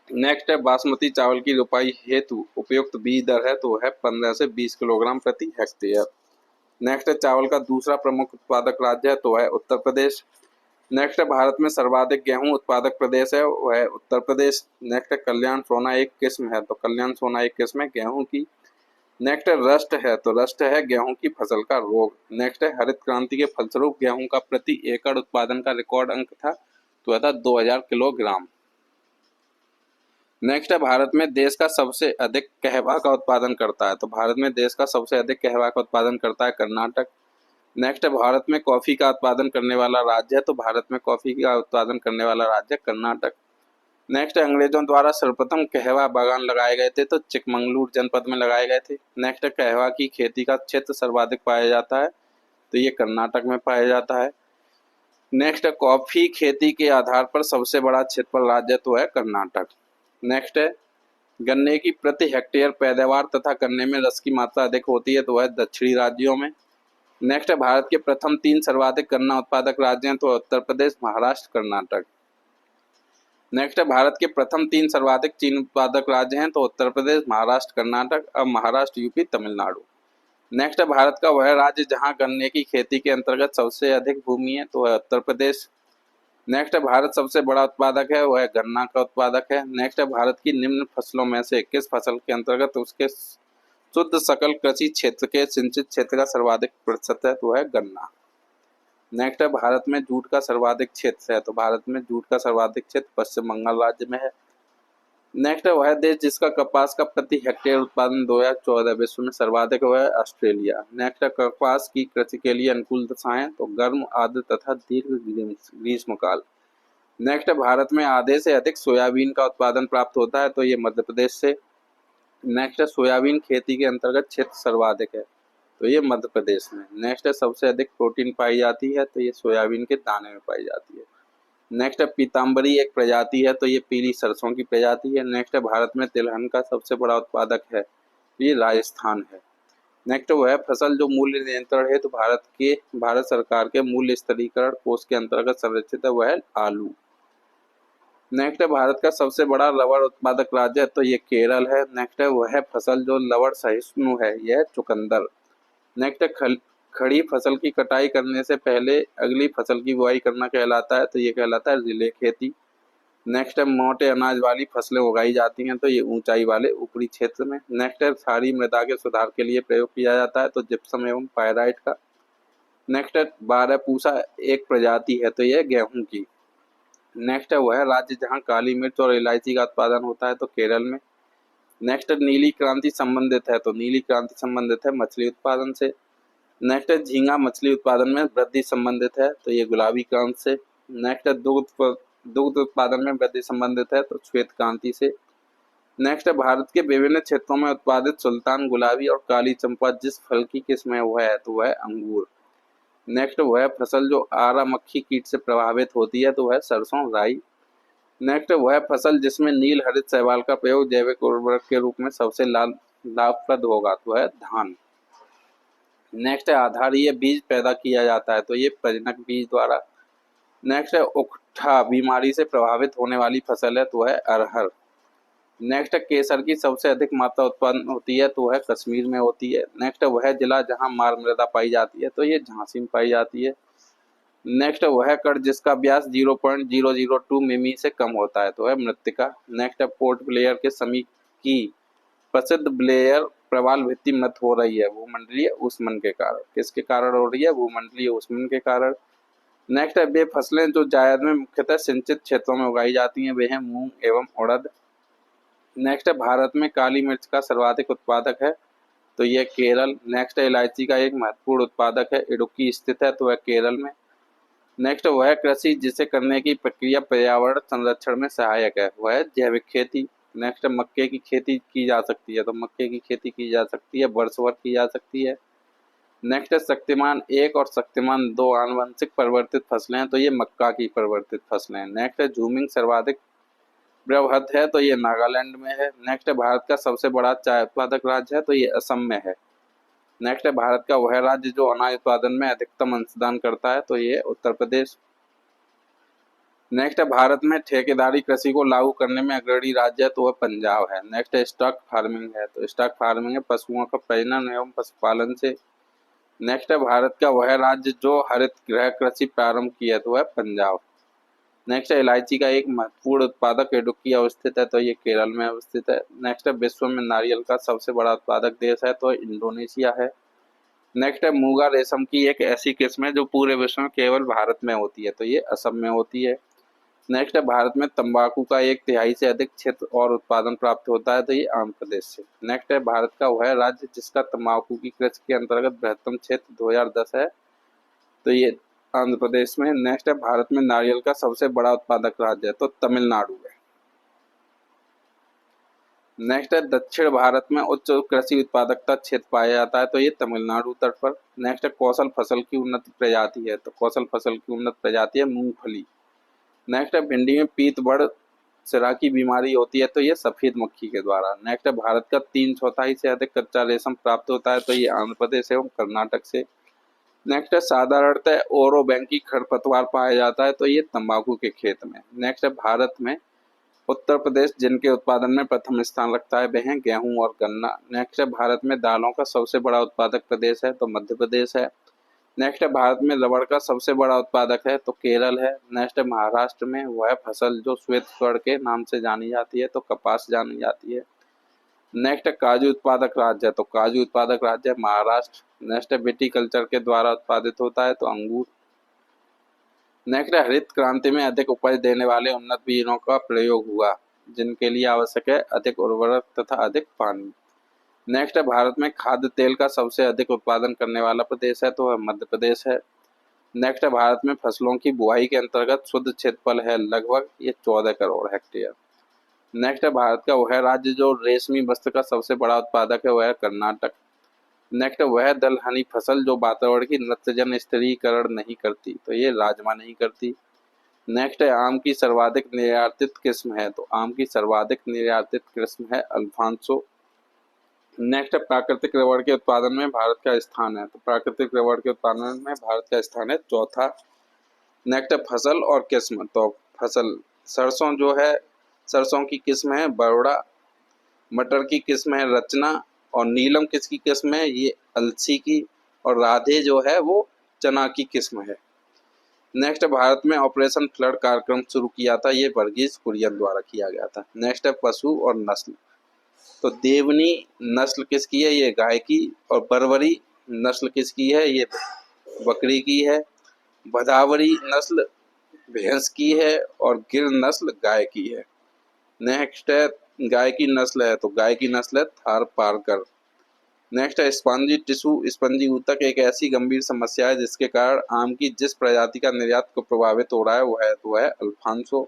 नेक्स्ट है बासमती चावल की रोपाई हेतु उपयुक्त बीज दर है, तो है 15 से 20 किलोग्राम प्रति हेक्टेयर। नेक्स्ट है चावल का दूसरा प्रमुख उत्पादक राज्य है, तो है उत्तर प्रदेश। नेक्स्ट है भारत में सर्वाधिक गेहूं उत्पादक प्रदेश है, वह है उत्तर प्रदेश। नेक्स्ट है कल्याण सोना एक किस्म है, तो कल्याण सोना एक किस्म है गेहूं की। नेक्स्ट है रस्ट है, तो रस्ट है गेहूं की फसल का रोग। नेक्स्ट है हरित क्रांति के फलस्वरूप गेहूं का प्रति एकड़ उत्पादन का रिकॉर्ड अंक था, तो था 2000 किलोग्राम। नेक्स्ट है भारत में देश का सबसे अधिक कहवा का उत्पादन करता है, तो भारत में देश का सबसे अधिक कहवा का उत्पादन करता है कर्नाटक। नेक्स्ट है भारत में कॉफी का उत्पादन करने वाला राज्य है, तो भारत में कॉफी का उत्पादन करने वाला राज्य है कर्नाटक। नेक्स्ट है अंग्रेजों द्वारा सर्वप्रथम कहवा बागान लगाए गए थे, तो चिकमंगलूर जनपद में लगाए गए थे। नेक्स्ट है कहवा की खेती का क्षेत्र सर्वाधिक पाया जाता है, तो ये कर्नाटक में पाया जाता है। नेक्स्ट है कॉफी खेती के आधार पर सबसे बड़ा क्षेत्रफल राज्य तो है कर्नाटक। नेक्स्ट है गन्ने की प्रति हेक्टेयर पैदावार तथा गन्ने में रस की मात्रा अधिक होती है, तो वह दक्षिणी राज्यों में। नेक्स्ट है भारत के प्रथम 3 सर्वाधिक गन्ना उत्पादक राज्य हैं, तो उत्तर प्रदेश, महाराष्ट्र, कर्नाटक। नेक्स्ट है भारत के प्रथम 3 सर्वाधिक चीनी उत्पादक राज्य हैं, तो उत्तर प्रदेश, महाराष्ट्र, कर्नाटक, अब महाराष्ट्र, यूपी, तमिलनाडु। नेक्स्ट है भारत का वह राज्य जहां गन्ने की खेती के अंतर्गत सबसे अधिक भूमि है, तो है उत्तर प्रदेश। नेक्स्ट है भारत सबसे बड़ा उत्पादक है, वह गन्ना का उत्पादक है। नेक्स्ट है भारत की निम्न फसलों में से किस फसल के अंतर्गत उसके शुद्ध सकल कृषि क्षेत्र के सिंचित क्षेत्र का सर्वाधिक प्रतिशत है, तो है गन्ना। नेक्स्ट है भारत में जूट का सर्वाधिक क्षेत्र है, तो भारत में जूट का सर्वाधिक क्षेत्र पश्चिम बंगाल राज्य में है। नेक्स्ट है वह देश जिसका कपास का प्रति हेक्टेयर उत्पादन 2014 विश्व में सर्वाधिक हुआ है, ऑस्ट्रेलिया। नेक्स्ट है कपास की कृषि के लिए अनुकूल दशाएं, तो गर्म, आर्द्र तथा दीर्घ ग्रीष्मकाल। नेक्स्ट है भारत में आधे से अधिक सोयाबीन का उत्पादन प्राप्त होता है, तो ये मध्य प्रदेश से। नेक्स्ट है सोयाबीन खेती के अंतर्गत क्षेत्र सर्वाधिक है, तो ये मध्य प्रदेश में। नेक्स्ट है सबसे अधिक प्रोटीन पाई जाती है, तो ये सोयाबीन के दाने में पाई जाती है। नेक्स्ट है पीताम्बरी एक प्रजाति है, तो ये पीली सरसों की प्रजाति है। नेक्स्ट है भारत में तिलहन का सबसे बड़ा उत्पादक है, तो ये राजस्थान है। नेक्स्ट वह फसल जो मूल्य नियंत्रण है, तो भारत सरकार के मूल्य स्तरीकरण कोष के अंतर्गत संरक्षित है, वह है आलू। नेक्स्ट है भारत का सबसे बड़ा रबर उत्पादक राज्य है, तो ये केरल है। नेक्स्ट है वह फसल जो लवण सहिष्णु है, यह है चुकंदर। नेक्स्ट है खड़ी फसल की कटाई करने से पहले अगली फसल की बुआई करना कहलाता है, तो ये कहलाता है रिले खेती। नेक्स्ट है मोटे अनाज वाली फसलें उगाई जाती हैं, तो ये ऊंचाई वाले ऊपरी क्षेत्र में। नेक्स्ट है क्षारीय मृदा के सुधार के लिए प्रयोग किया जाता है, तो जिप्सम एवं पायराइट का। नेक्स्ट है 12 पूसा एक प्रजाति है, तो यह गेहूं की। नेक्स्ट है वह राज्य जहां काली मिर्च और इलायची का उत्पादन होता है, तो केरल में। नेक्स्ट नीली क्रांति संबंधित है, तो नीली क्रांति संबंधित है मछली उत्पादन से। नेक्स्ट है झींगा मछली उत्पादन में वृद्धि संबंधित है, तो ये गुलाबी क्रांति से। नेक्स्ट है दुग्ध उत्पादन में वृद्धि संबंधित है, तो श्वेत क्रांति से। नेक्स्ट है भारत के विभिन्न क्षेत्रों में उत्पादित सुल्तान, गुलाबी और काली चंपा जिस फल की किस्म है वह है, तो वह है अंगूर। नेक्स्ट वह फसल जो आरा मक्खी कीट से प्रभावित होती है, तो वह सरसों, राई। नेक्स्ट वह फसल जिसमें नील हरित शैवाल का प्रयोग जैविक उर्वरक के रूप में सबसे लाभप्रद होगा, तो वह धान। नेक्स्ट है आधारीय बीज पैदा किया जाता है, तो ये प्रजनक बीज द्वारा। नेक्स्ट है उकठा बीमारी से प्रभावित होने वाली फसल है, तो वह अरहर। नेक्स्ट है केसर की सबसे अधिक मात्रा उत्पन्न होती है, तो वह कश्मीर में होती है। नेक्स्ट है वह जिला जहां मार मृदा पाई जाती है, तो ये झांसी में पाई जाती है। नेक्स्ट है वह कण जिसका व्यास 0.002 मिमी से कम होता है, तो वह मृत्तिका। नेक्स्ट है पोर्ट ब्लेयर के समीप की प्रसिद्ध ब्लेयर प्रवाल भित्ति मत हो रही है भूमंडलीय ऊष्मन के कारण। किसके कारण हो रही है? भूमंडलीय ऊष्मन के कारण। नेक्स्ट है वे फसलें जो जायद में मुख्यतः सिंचित क्षेत्रों में उगाई जाती हैं, वे हैं मूंग एवं उड़द। नेक्स्ट है भारत में काली मिर्च का सर्वाधिक उत्पादक है, तो यह केरल। नेक्स्ट है इलायची का एक महत्वपूर्ण उत्पादक है, इडुक्की स्थित है, तो वह केरल में। नेक्स्ट वह कृषि जिसे करने की प्रक्रिया पर्यावरण संरक्षण में सहायक है, वह है जैविक खेती। नेक्स्ट मक्के की खेती की जा सकती है, तो मक्के की खेती की जा सकती है, वर्षभर की जा सकती है। नेक्स्ट है शक्तिमान 1 और शक्तिमान 2 आनुवंशिक परिवर्तित फसलें हैं, तो ये मक्का की परिवर्तित फसलें हैं। नेक्स्ट है झूमिंग सर्वाधिक व्यवहृत है, तो ये नागालैंड में है। नेक्स्ट है भारत का सबसे बड़ा चाय उत्पादक राज्य है, तो ये असम में है। नेक्स्ट है भारत का वह राज्य जो अनाज उत्पादन में अधिकतम अंशदान करता है, तो ये उत्तर प्रदेश। नेक्स्ट है भारत में ठेकेदारी कृषि को लागू करने में अग्रणी राज्य है, तो वह पंजाब है। नेक्स्ट है स्टॉक फार्मिंग है, तो स्टॉक फार्मिंग है पशुओं का प्रजनन एवं पशुपालन से। नेक्स्ट है भारत का वह राज्य जो हरित गृह कृषि प्रारंभ किया है, तो वह पंजाब। नेक्स्ट है इलायची का एक महत्वपूर्ण उत्पादक इडुक्की अवस्थित है, तो ये केरल में अवस्थित है। नेक्स्ट है विश्व में नारियल का सबसे बड़ा उत्पादक देश है, तो इंडोनेशिया है। नेक्स्ट है मूंगा रेशम की एक ऐसी किस्म है जो पूरे विश्व में केवल भारत में होती है, तो ये असम में होती है। नेक्स्ट है भारत में तंबाकू का 1/3 से अधिक क्षेत्र और उत्पादन प्राप्त होता है, तो ये आंध्र प्रदेश से। नेक्स्ट है भारत का वह राज्य जिसका तंबाकू की कृषि के अंतर्गत बृहत्तम क्षेत्र 2010 है, तो ये आंध्र प्रदेश में। नेक्स्ट है भारत में नारियल का सबसे बड़ा उत्पादक राज्य है, तो तमिलनाडु है। नेक्स्ट है दक्षिण भारत में उच्च कृषि उत्पादकता क्षेत्र पाया जाता है, तो ये तमिलनाडु तट पर। नेक्स्ट है कौशल फसल की उन्नत प्रजाति है, तो कौशल फसल की उन्नत प्रजाति है मूंगफली। नेक्स्ट है भिंडी में पीत बढ़ सिरा की बीमारी होती है, तो ये सफेद मक्खी के द्वारा। नेक्स्ट है भारत का 3/4 से अधिक कच्चा रेशम प्राप्त होता है, तो ये आंध्र प्रदेश एवं कर्नाटक से। नेक्स्ट है साधारणतः ओरो बैंकी खरपतवार पाया जाता है, तो ये तंबाकू के खेत में। नेक्स्ट है भारत में उत्तर प्रदेश जिनके उत्पादन में प्रथम स्थान रखता है वह है गेहूं और गन्ना। नेक्स्ट है भारत में दालों का सबसे बड़ा उत्पादक प्रदेश है, तो मध्य प्रदेश है। नेक्स्ट है भारत में रबड़ का सबसे बड़ा उत्पादक है, तो केरल है। नेक्स्ट है महाराष्ट्र में वह फसल जो श्वेत स्वर्ण के नाम से जानी जाती है, तो कपास जानी जाती है। नेक्स्ट है काजू उत्पादक राज्य है, तो काजू उत्पादक राज्य है महाराष्ट्र। नेक्स्ट है विटीकल्चर के द्वारा उत्पादित होता है, तो अंगूर। नेक्स्ट है हरित क्रांति में अधिक उपज देने वाले उन्नत बीजों का प्रयोग हुआ, जिनके लिए आवश्यक है अधिक उर्वरक तथा अधिक पानी। नेक्स्ट है भारत में खाद्य तेल का सबसे अधिक उत्पादन करने वाला प्रदेश है, तो वह मध्य प्रदेश है। नेक्स्ट है भारत में फसलों की बुआई के अंतर्गत शुद्ध क्षेत्रफल है लगभग ये 14 करोड़ हेक्टेयर। नेक्स्ट है भारत का वह राज्य जो रेशमी वस्त्र का सबसे बड़ा उत्पादक है, वह है कर्नाटक। नेक्स्ट वह दलहनी फसल जो वातावरण की नत्रजन स्थिरीकरण नहीं करती, तो ये राजमा नहीं करती। नेक्स्ट है आम की सर्वाधिक निर्यातित किस्म है, तो आम की सर्वाधिक निर्यातित किस्म है अल्फांसो। नेक्स्ट है प्राकृतिक रबड़ के उत्पादन में भारत का स्थान है, तो प्राकृतिक रबड़ के उत्पादन में भारत का स्थान है चौथा। नेक्स्ट है फसल और किस्म, तो फसल सरसों जो है सरसों की किस्म है बरोड़ा, मटर की किस्म है रचना, और नीलम किसकी किस्म है ये अलसी की, और राधे जो है वो चना की किस्म है। नेक्स्ट भारत में ऑपरेशन फ्लड कार्यक्रम शुरू किया था, ये वर्गीज कुरियन द्वारा किया गया था। नेक्स्ट है पशु और नस्ल, तो देवनी नस्ल किसकी है ये गाय की, और बरबरी नस्ल किसकी है ये बकरी की है। भदावरी नस्ल भैंस की है, और गिर नस्ल गाय की है। नेक्स्ट है गाय की नस्ल है, तो गाय की नस्ल है थारपारकर। नेक्स्ट है स्पंजी टिश्यू स्पंजी ऊतक एक ऐसी गंभीर समस्या है जिसके कारण आम की जिस प्रजाति का निर्यात को प्रभावित हो रहा है वो है अल्फांसो।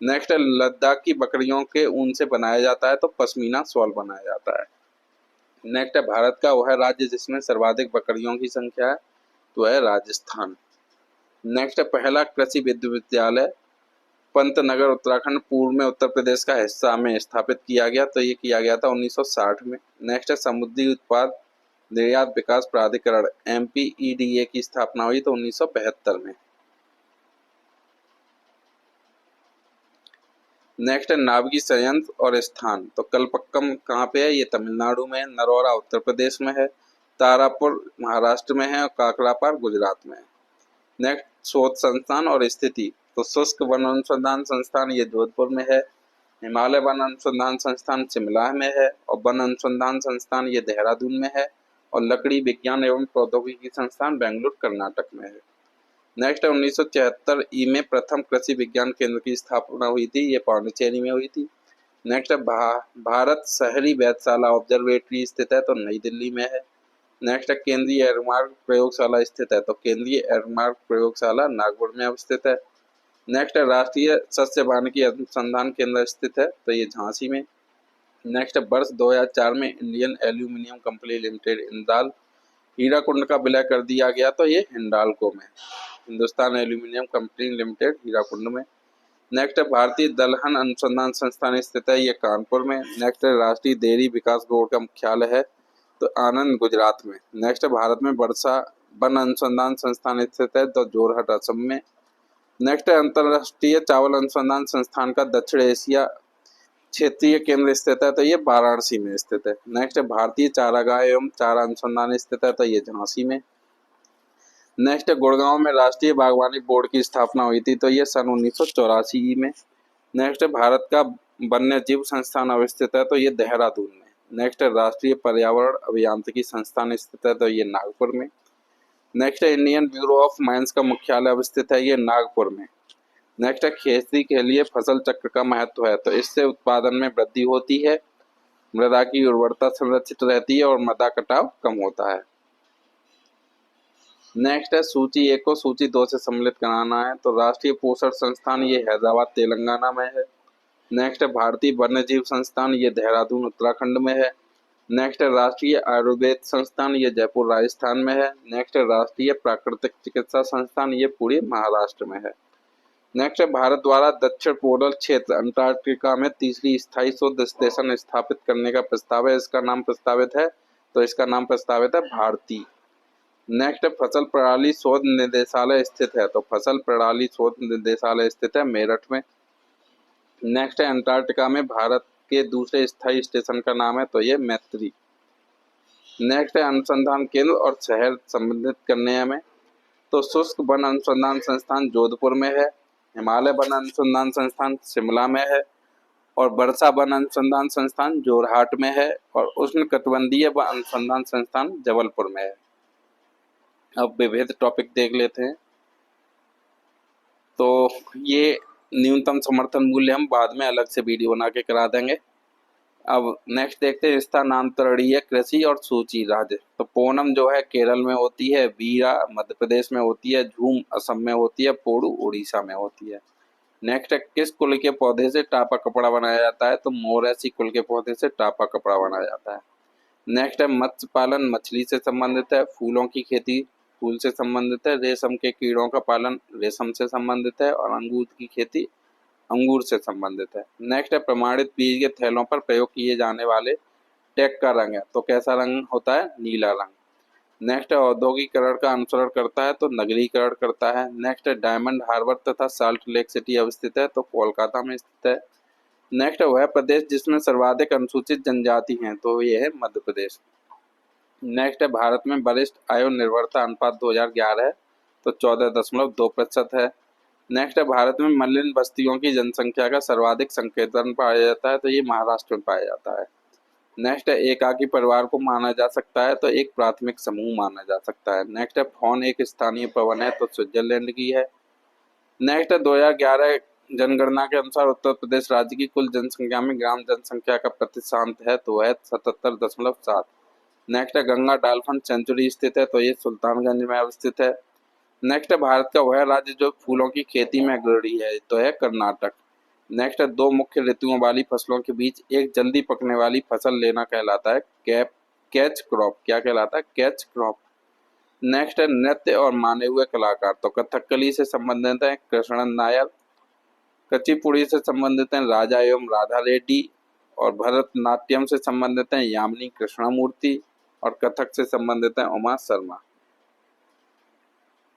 नेक्स्ट है लद्दाख की बकरियों के ऊन से बनाया जाता है, तो पश्मीना शॉल बनाया जाता है। नेक्स्ट है भारत का वह राज्य जिसमें सर्वाधिक बकरियों की संख्या है, तो है राजस्थान। नेक्स्ट है पहला कृषि विश्वविद्यालय पंतनगर उत्तराखंड पूर्व में उत्तर प्रदेश का हिस्सा में स्थापित किया गया, तो ये किया गया था 1960 में। नेक्स्ट है समुद्री उत्पाद निर्यात विकास प्राधिकरण MPEDA की स्थापना हुई, तो 1975 में। नेक्स्ट है नाभिकीय संयंत्र और स्थान, तो कलपक्कम कहाँ पे है ये तमिलनाडु में है, नरोरा उत्तर प्रदेश में है, तारापुर महाराष्ट्र में है, और काकरापार गुजरात में है। नेक्स्ट शोध संस्थान और स्थिति, तो शुष्क वन अनुसंधान संस्थान ये जोधपुर में है, हिमालय वन अनुसंधान संस्थान शिमला में है, और वन अनुसंधान संस्थान ये देहरादून में है, और लकड़ी विज्ञान एवं प्रौद्योगिकी संस्थान बेंगलुरु कर्नाटक में है। नेक्स्ट है 1974 में प्रथम कृषि विज्ञान केंद्र की स्थापना हुई थी, ये पांडिचेरी में हुई थी। नेक्स्ट है भारत शहरी वेधशाला ऑब्जर्वेटरी स्थित है, तो नई दिल्ली में है। नेक्स्ट है केंद्रीय एयरमार्ग प्रयोगशाला स्थित है, तो केंद्रीय एयरमार्ग प्रयोगशाला नागपुर में अवस्थित है। नेक्स्ट है राष्ट्रीय सस्य वानिकी अनुसंधान केंद्र स्थित है, तो ये झांसी में। नेक्स्ट है वर्ष 2004 में Indian aluminium company limited Indal Hirakud का विलय कर दिया गया, तो ये हिंडाल्को में। Hindustan aluminium company limited Hirakud में। नेक्स्ट है भारतीय दलहन अनुसंधान संस्थान स्थित है, ये कानपुर में। नेक्स्ट है राष्ट्रीय डेयरी विकास बोर्ड का मुख्यालय है, तो आनंद गुजरात में। नेक्स्ट है भारत में वर्षा वन अनुसंधान संस्थान स्थित है, तो जोरहट असम में। नेक्स्ट है अंतरराष्ट्रीय चावल अनुसंधान संस्थान का दक्षिण एशिया क्षेत्रीय केंद्र स्थित है, तो ये वाराणसी में स्थित है। नेक्स्ट है भारतीय चारागाह एवं चारा अनुसंधान स्थित है, तो ये झांसी में। नेक्स्ट है गुड़गांव में राष्ट्रीय बागवानी बोर्ड की स्थापना हुई थी, तो ये सन 1984 में। नेक्स्ट है भारत का वन्य जीव संस्थान अवस्थित है, तो ये देहरादून में। नेक्स्ट है राष्ट्रीय पर्यावरण अभियांत्रिकी संस्थान स्थित है, तो ये नागपुर में। नेक्स्ट है इंडियन ब्यूरो ऑफ माइंस का मुख्यालय अवस्थित है, ये नागपुर में। नेक्स्ट है खेती के लिए फसल चक्र का महत्व है, तो इससे उत्पादन में वृद्धि होती है, मृदा की उर्वरता संरक्षित रहती है और मृदा कटाव कम होता है। नेक्स्ट है सूची 1 को सूची 2 से सम्मिलित कराना है, तो राष्ट्रीय पोषण संस्थान ये हैदराबाद तेलंगाना में है। नेक्स्ट है भारतीय वन्य जीव संस्थान, ये देहरादून उत्तराखंड में है। नेक्स्ट है राष्ट्रीय आयुर्वेद संस्थान, ये जयपुर राजस्थान में है। नेक्स्ट है राष्ट्रीय प्राकृतिक चिकित्सा संस्थान, ये पुणे महाराष्ट्र में है। नेक्स्ट है भारत द्वारा दक्षिण पोलर क्षेत्र अंटार्कटिका में तीसरी स्थायी शोध स्टेशन स्थापित करने का प्रस्ताव है, इसका नाम प्रस्तावित है, तो इसका नाम प्रस्तावित है भारती। नेक्स्ट है फसल प्रणाली शोध निदेशालय स्थित है, तो फसल प्रणाली शोध निदेशालय स्थित है मेरठ में। नेक्स्ट है अंटार्कटिका में भारत के दूसरे स्थायी स्टेशन का नाम है, तो ये मैत्री। नेक्स्ट है अनुसंधान केंद्र और शहर संबंधित करने में, तो शुष्क वन अनुसंधान संस्थान जोधपुर में है, हिमालय वन अनुसंधान संस्थान शिमला में है और वर्षा वन अनुसंधान संस्थान जोरहाट में है और उष्णकटिबंधीय वन अनुसंधान संस्थान जबलपुर में है। अब विविध टॉपिक देख लेते हैं। तो ये न्यूनतम समर्थन मूल्य हम बाद में अलग से वीडियो बना के करा देंगे। अब नेक्स्ट देखते हैं स्थानांतरणीय कृषि और सूची राज्य। तो पोनम जो है केरल में होती है, बीरा मध्य प्रदेश में होती है, झूम असम में होती है, पोड़ू उड़ीसा में होती है। नेक्स्ट है किस कुल के पौधे से टापा कपड़ा बनाया जाता है, तो मोरैसी कुल के पौधे से टापा कपड़ा बनाया जाता है। नेक्स्ट है मत्स्य पालन मछली से संबंधित है, फूलों की खेती फूल से संबंधित है, रेशम के कीड़ों का पालन रेशम से संबंधित है और अंगूर की खेती अंगूर से संबंधित है। नेक्स्ट है प्रमाणित बीज के थैलों पर प्रयोग किए जाने वाले टैग का रंग है, तो कैसा रंग होता है, नीला रंग। नेक्स्ट है औद्योगिकरण का अनुसरण करता है, तो नगरीकरण करता है। नेक्स्ट है डायमंड हार्बर तथा साल्ट लेक सिटी अवस्थित है, तो कोलकाता में स्थित है। नेक्स्ट है वह प्रदेश जिसमें सर्वाधिक अनुसूचित जनजाति हैं, तो ये है मध्य प्रदेश। नेक्स्ट है भारत में वरिष्ठ आयु निर्भरता अनुपात 2011 है, तो 14.2% है। नेक्स्ट है भारत में मलिन बस्तियों की जनसंख्या का सर्वाधिक संकेतन पाया जाता है, तो ये महाराष्ट्र में पाया जाता है। नेक्स्ट है एकाकी परिवार को माना जा सकता है, तो एक प्राथमिक समूह माना जा सकता है। नेक्स्ट है फोन एक स्थानीय पवन है, तो स्विट्जरलैंड की है। नेक्स्ट है 2011 जनगणना के अनुसार उत्तर प्रदेश राज्य की कुल जनसंख्या में ग्राम जनसंख्या का प्रतिशत है, तो वह 77.7। नेक्स्ट है गंगा डॉल्फिन सेंचुरी स्थित है, तो ये सुल्तानगंज में अवस्थित है। नेक्स्ट है भारत का वह राज्य जो फूलों की खेती में अग्रणी है, तो है कर्नाटक। नेक्स्ट है दो मुख्य ऋतुओं वाली फसलों के बीच एक जल्दी पकने वाली फसल लेना कहलाता है कैच क्रॉप। क्या कहलाता है, कैच क्रॉप। नेक्स्ट है नृत्य और माने हुए कलाकार, तो कथकली से संबंधित है कृष्णन नायर, कुचिपुड़ी से संबंधित है राजा एवं राधा रेड्डी और भरतनाट्यम से संबंधित है यामिनी कृष्णमूर्ति और कथक से संबंधित है उमा शर्मा।